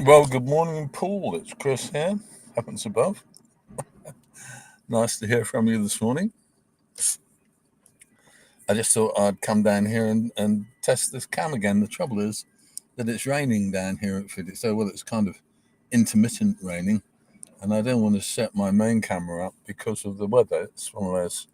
Well, good morning, Paul. It's Chris here, happens above. Nice to hear from you this morning. I just thought I'd come down here and test this cam again. The trouble is that it's raining down here at Felixstowe. Well, it's kind of intermittent raining, and I don't want to set my main camera up because of the weather. It's one of those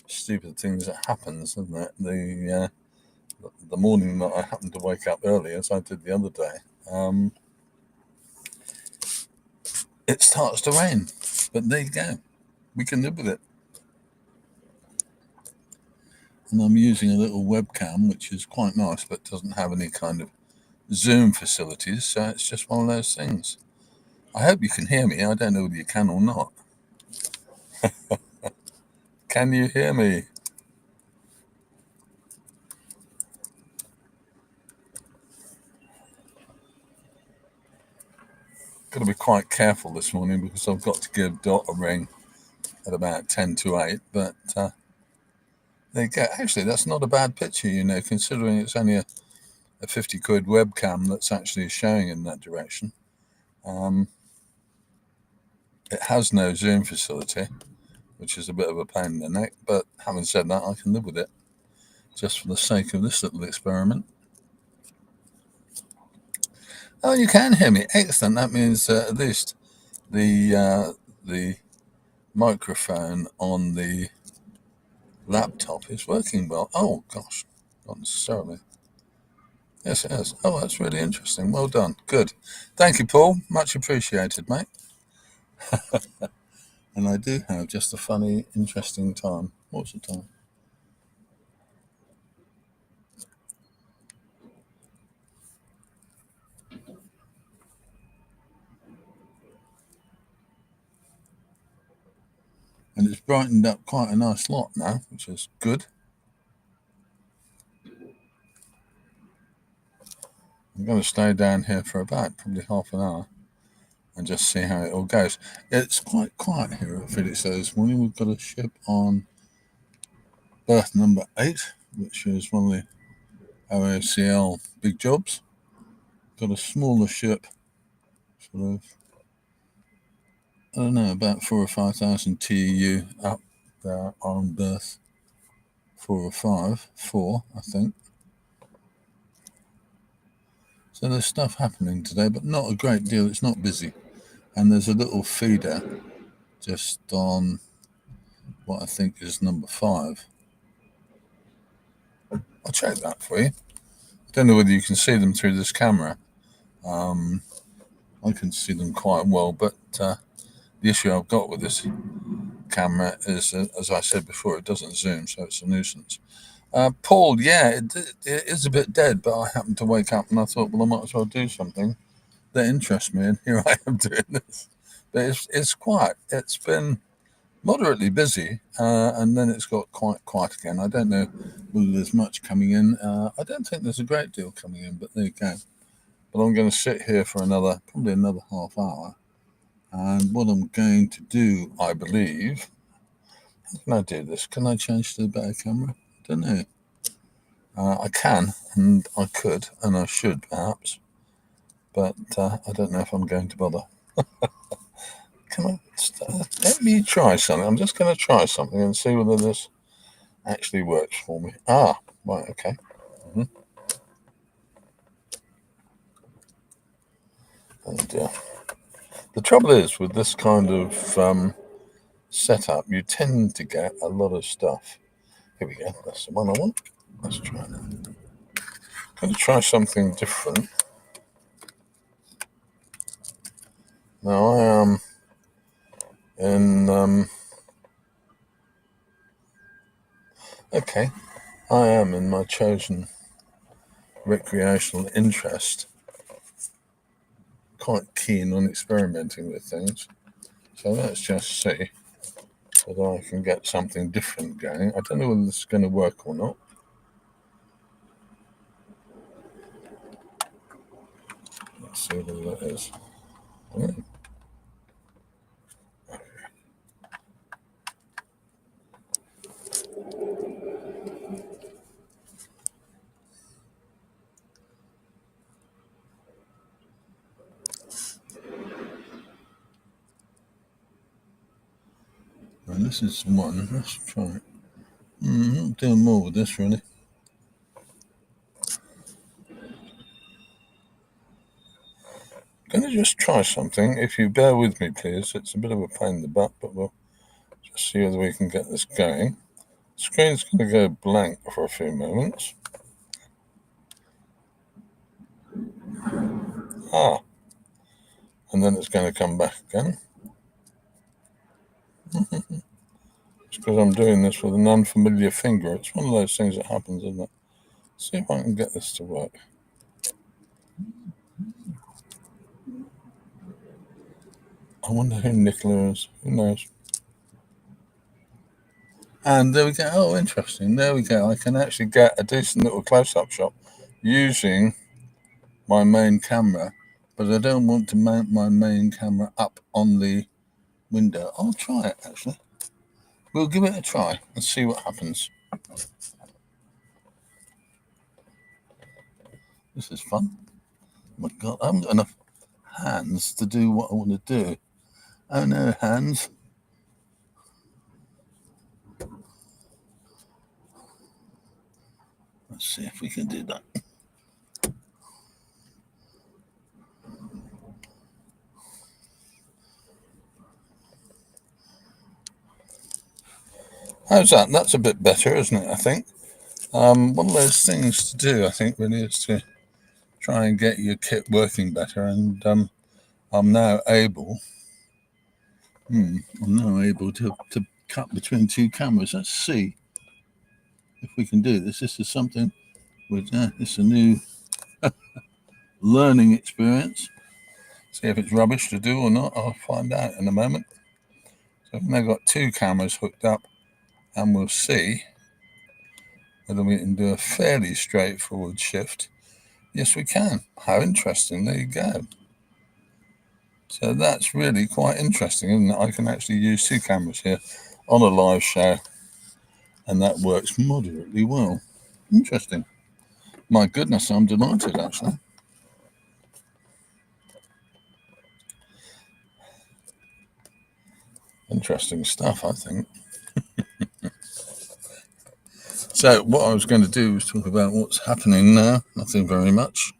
stupid things that happens, isn't it? The morning that I happened to wake up early, as I did the other day, it starts to rain. But there you go. We can live with it. And I'm using a little webcam, which is quite nice, but doesn't have any kind of Zoom facilities. So it's just one of those things. I hope you can hear me. I don't know whether you can or not. Can you hear me? Got to be quite careful this morning because I've got to give Dot a ring at about 10 to 8. But there you go. Actually, that's not a bad picture, considering it's only a 50 quid webcam that's actually showing in that direction. It has no Zoom facility, which is a bit of a pain in the neck. But having said that, I can live with it just for the sake of this little experiment. Oh, you can hear me. Excellent. That means at least the microphone on the laptop is working well. Oh gosh, not necessarily. Yes, it is. Oh, that's really interesting. Well done. Good. Thank you, Paul. Much appreciated, mate. And I do have just a funny, interesting time. What's the time? And it's brightened up quite a nice lot now, which is good. I'm going to stay down here for about probably half an hour and just see how it all goes. It's quite quiet here at Felixstowe this morning. We've got a ship on berth number 8, which is one of the OOCL big jobs. Got a smaller ship, sort of, I don't know, about 4 or 5,000 TEU up there on berth 4 or 5, 4, I think. So there's stuff happening today, but not a great deal. It's not busy. And there's a little feeder just on what I think is number 5. I'll check that for you. Don't know whether you can see them through this camera. I can see them quite well, but the issue I've got with this camera is, as I said before, it doesn't zoom, so it's a nuisance. Paul, yeah, it is a bit dead, but I happened to wake up and I thought, well, I might as well do something that interests me, and here I am doing this. But it's quiet. It's been moderately busy, and then it's got quite quiet again. I don't know whether there's much coming in. I don't think there's a great deal coming in, but there you go. But I'm going to sit here for probably another half hour. And what I'm going to do, I believe, how can I do this? Can I change to the better camera? I don't know. I can, and I could, and I should perhaps, but I don't know if I'm going to bother. Let me try something. I'm just going to try something and see whether this actually works for me. Ah, right, okay. Mm-hmm. Oh dear. The trouble is with this kind of setup, you tend to get a lot of stuff. Here we go. That's the one I want. Let's try that. I'm going to try something different. Now I am in. Okay, I am in my chosen recreational interest quite keen on experimenting with things. So let's just see whether I can get something different going. I don't know whether this is going to work or not. Let's see whether that is. This is one. Let's try it. I'm doing more with this, really. Going to just try something. If you bear with me, please. It's a bit of a pain in the butt, but we'll just see whether we can get this going. The screen's going to go blank for a few moments. And then it's going to come back again. It's because I'm doing this with an unfamiliar finger. It's one of those things that happens, isn't it? See if I can get this to work. I wonder who Nicola is. Who knows? And there we go. Oh, interesting. There we go. I can actually get a decent little close-up shot using my main camera, but I don't want to mount my main camera up on the window. I'll try it, actually. We'll give it a try and see what happens. This is fun. Oh my God, I haven't got enough hands to do what I want to do. Oh no, hands. Let's see if we can do that. How's that? That's a bit better, isn't it, I think? One of those things to do, I think, really, is to try and get your kit working better. And I'm now able to cut between two cameras. Let's see if we can do this. This is something which it's a new learning experience. See if it's rubbish to do or not. I'll find out in a moment. So I've now got two cameras hooked up, and we'll see whether we can do a fairly straightforward shift. Yes, we can. How interesting. There you go. So that's really quite interesting, isn't it? I can actually use two cameras here on a live show, and that works moderately well. Interesting. My goodness, I'm delighted, actually. Interesting stuff, I think. So what I was going to do was talk about what's happening now. Nothing very much.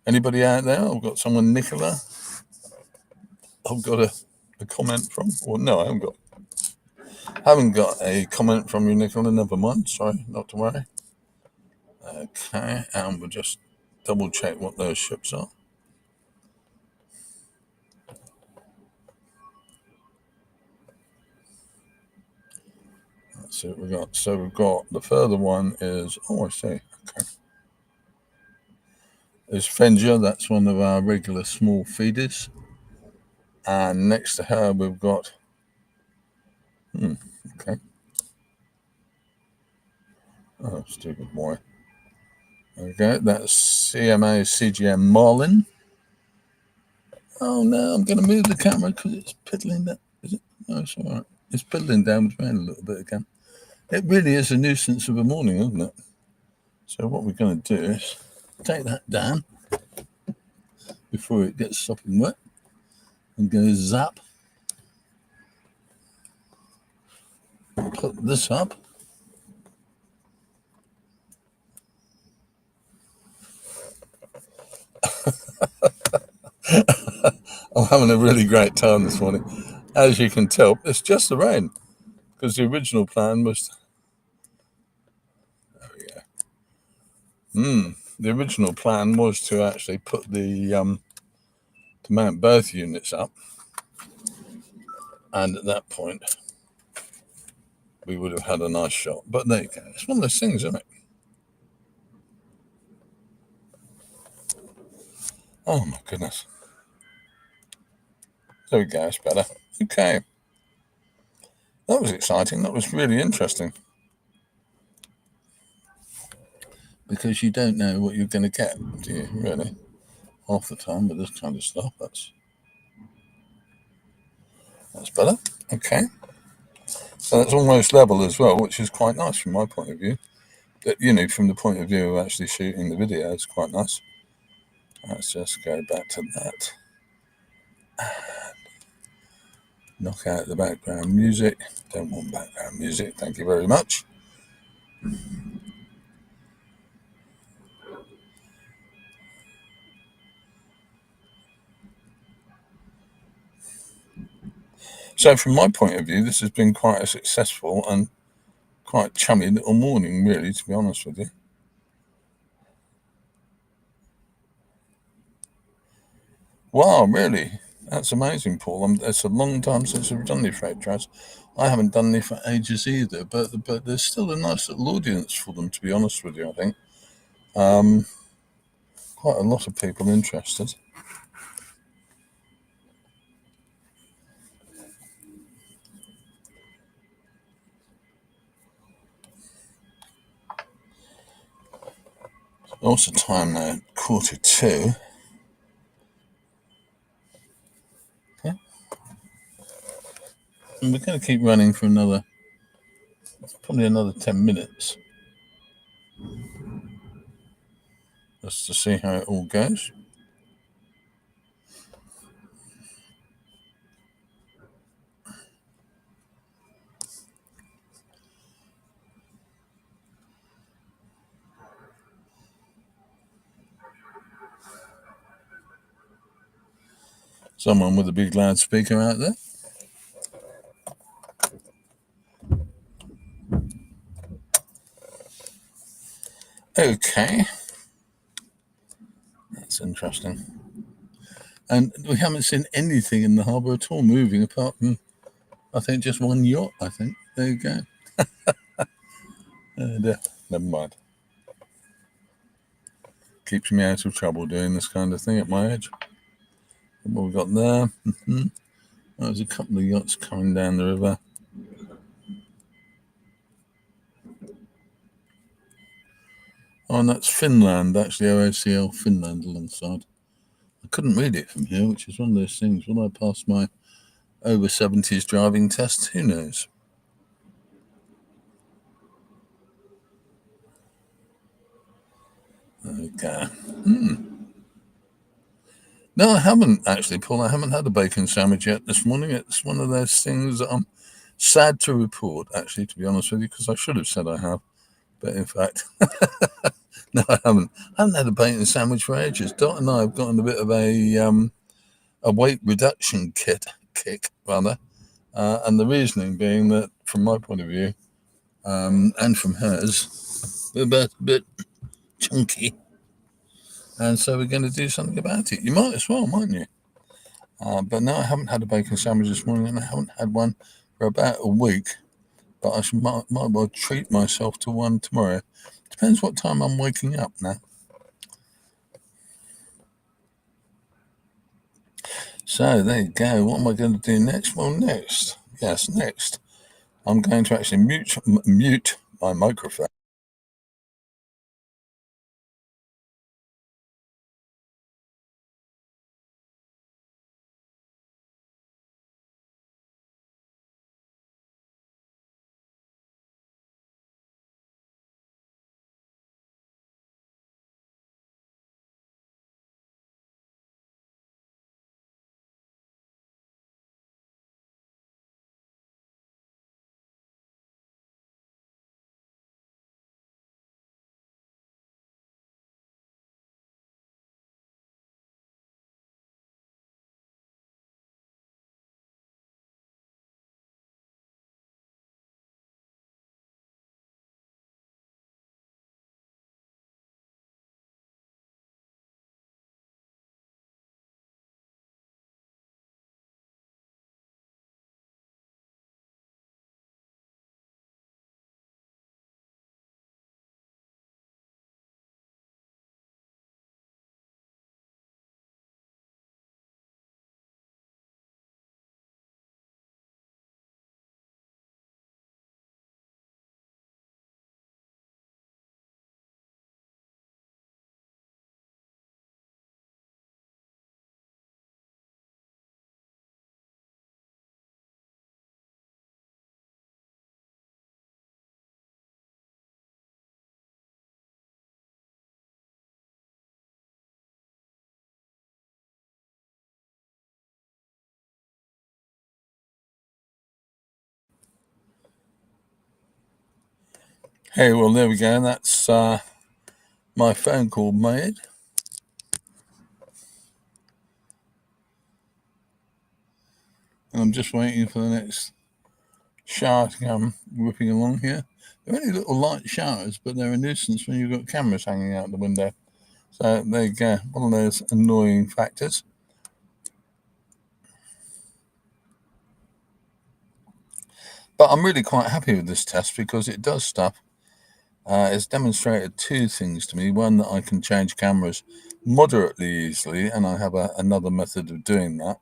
Anybody out there? I've got someone, Nicola. I've got a comment from, or no, I haven't got a comment from you, Nicola. Never mind. Sorry, not to worry. Okay, and we'll just double check what those ships are. Let's see what we got. So we've got the further one is, I see. Okay. Is Fenja, that's one of our regular small feeders. And next to her, we've got, okay. Oh, stupid boy. Okay, that's CMA CGM Marlin. Oh no, I'm going to move the camera because it's piddling down. Is it? No, it's all right. It's piddling downwards around a little bit again. It really is a nuisance of a morning, isn't it? So what we're going to do is take that down before it gets sopping wet and go zap. Put this up. I'm having a really great time this morning. As you can tell, it's just the rain because the original plan was. There we go. The original plan was to actually put the to mount both units up, and at that point we would have had a nice shot. But there you go. It's one of those things, isn't it? Oh my goodness. There we go. It's better. Okay. That was exciting. That was really interesting. Because you don't know what you're going to get, do you, really? Half the time with this kind of stuff. That's better. Okay. So that's almost level as well, which is quite nice from my point of view. But, from the point of view of actually shooting the video, it's quite nice. Let's just go back to that. Knock out the background music. Don't want background music. Thank you very much. So, from my point of view, this has been quite a successful and quite chummy little morning, really, to be honest with you. Wow, really? That's amazing, Paul. It's a long time since I've done the freight trails. I haven't done any for ages either, but there's still a nice little audience for them, to be honest with you, I think. Um, Quite a lot of people interested. Also, time now, 1:45. Okay. And we're going to keep running for probably another 10 minutes, just to see how it all goes. Someone with a big loudspeaker out there. Okay, that's interesting. And we haven't seen anything in the harbour at all moving apart from, I think, just one yacht, I think. There you go. Never mind. Keeps me out of trouble doing this kind of thing at my age. What we got there? There's a couple of yachts coming down the river. Oh, and that's Finland, actually, OACL Finland alongside. I couldn't read it from here, which is one of those things. Will I pass my over 70s driving test? Who knows? Okay. No, I haven't actually, Paul. I haven't had a bacon sandwich yet this morning. It's one of those things that I'm sad to report, actually, to be honest with you, because I should have said I have. But in fact, no, I haven't. I haven't had a bacon sandwich for ages. Dot and I have gotten a bit of a weight reduction kick rather, and the reasoning being that, from my point of view, and from hers, we're both a bit chunky, and so we're going to do something about it. You might as well, mightn't you? But no, I haven't had a bacon sandwich this morning, and I haven't had one for about a week. But might well treat myself to one tomorrow. Depends what time I'm waking up now. So there you go. What am I going to do next? Well, next, I'm going to actually mute my microphone. Hey, well, there we go. That's my phone call made. And I'm just waiting for the next shower to come whipping along here. They're only little light showers, but they're a nuisance when you've got cameras hanging out the window. So there you go, one of those annoying factors. But I'm really quite happy with this test because it does stuff. It's demonstrated two things to me. One, that I can change cameras moderately easily, and I have another method of doing that,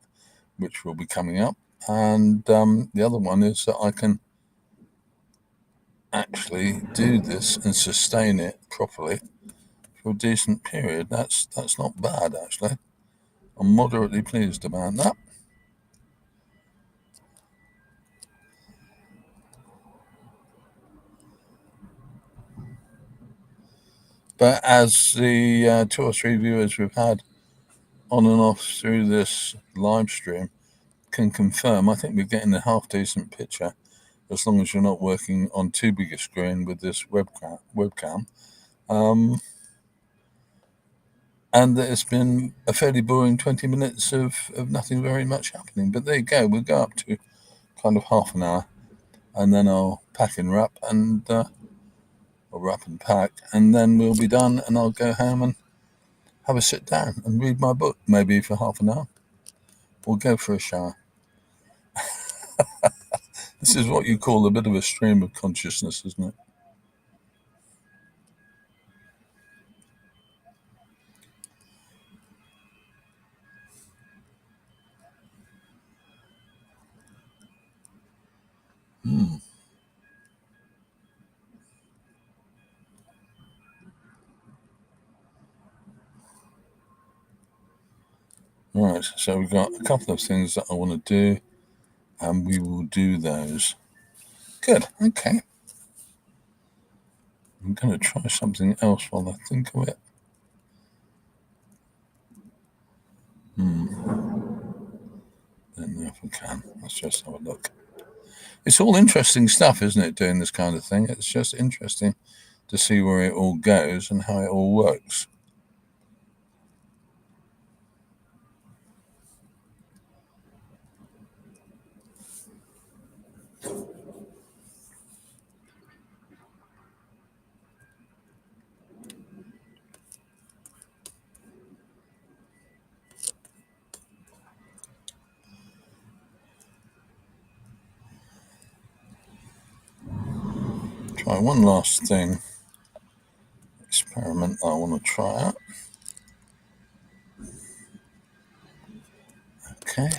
which will be coming up. And the other one is that I can actually do this and sustain it properly for a decent period. That's not bad, actually. I'm moderately pleased about that. But as the 2 or 3 viewers we've had on and off through this live stream can confirm, I think we're getting a half decent picture as long as you're not working on too big a screen with this webcam. And that it's been a fairly boring 20 minutes of nothing very much happening. But there you go, we'll go up to kind of half an hour, and then I'll pack and wrap and or wrap and pack, and then we'll be done, and I'll go home and have a sit down and read my book, maybe for half an hour. We'll go for a shower. This is what you call a bit of a stream of consciousness, isn't it? Right, so we've got a couple of things that I want to do, and we will do those. Good, okay. I'm going to try something else while I think of it. Don't know if we can. Let's just have a look. It's all interesting stuff, isn't it, doing this kind of thing? It's just interesting to see where it all goes and how it all works. Try one last thing. Experiment I want to try out. Okay.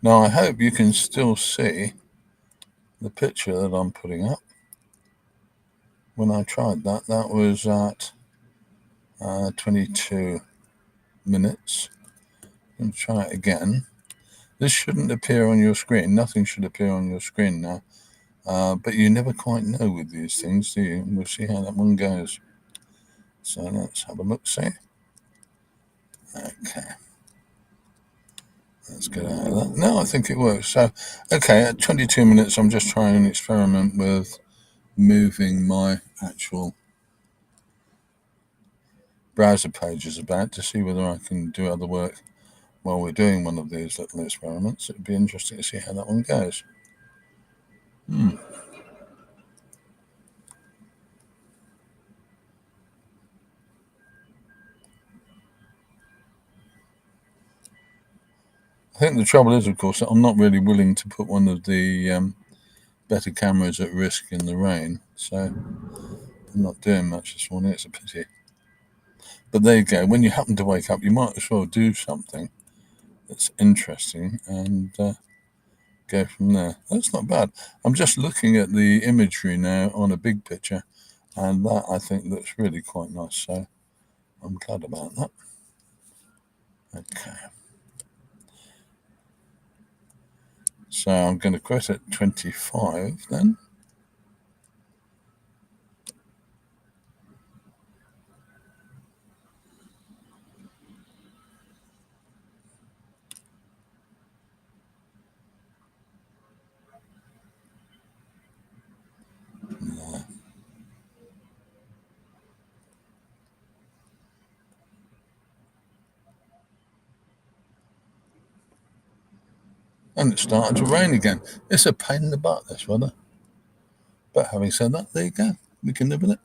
Now I hope you can still see the picture that I'm putting up. When I tried that, that was at 22 minutes. I'm going to try it again. This shouldn't appear on your screen. Nothing should appear on your screen now. But you never quite know with these things, do you? We'll see how that one goes. So let's have a look, see. Okay. Let's get out of that. No, I think it works. So, okay, at 22 minutes, I'm just trying an experiment with moving my actual browser pages about to see whether I can do other work while we're doing one of these little experiments. It'd be interesting to see how that one goes. I think the trouble is, of course, that I'm not really willing to put one of the better cameras at risk in the rain. So I'm not doing much this morning. It's a pity. But there you go. When you happen to wake up, you might as well do something that's interesting and go from there. That's not bad. I'm just looking at the imagery now on a big picture, and that I think looks really quite nice. So I'm glad about that. Okay. So I'm going to quit at 25 then. And it started to rain again. It's a pain in the butt, this weather. But having said that, there you go. We can live with it.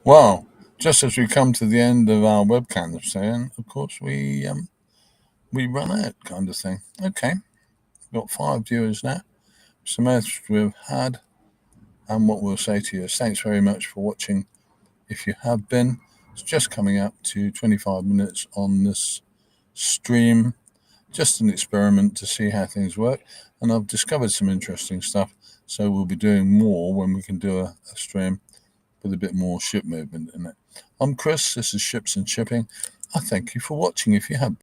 Well, just as we come to the end of our webcam saying, of course, we run out, kind of thing. Okay, we've got 5 viewers now. It's the most we've had. And what we'll say to you is thanks very much for watching. If you have been, it's just coming up to 25 minutes on this stream. Just an experiment to see how things work. And I've discovered some interesting stuff. So we'll be doing more when we can do a stream with a bit more ship movement in it. I'm Chris. This is Ships and Shipping. I thank you for watching if you have.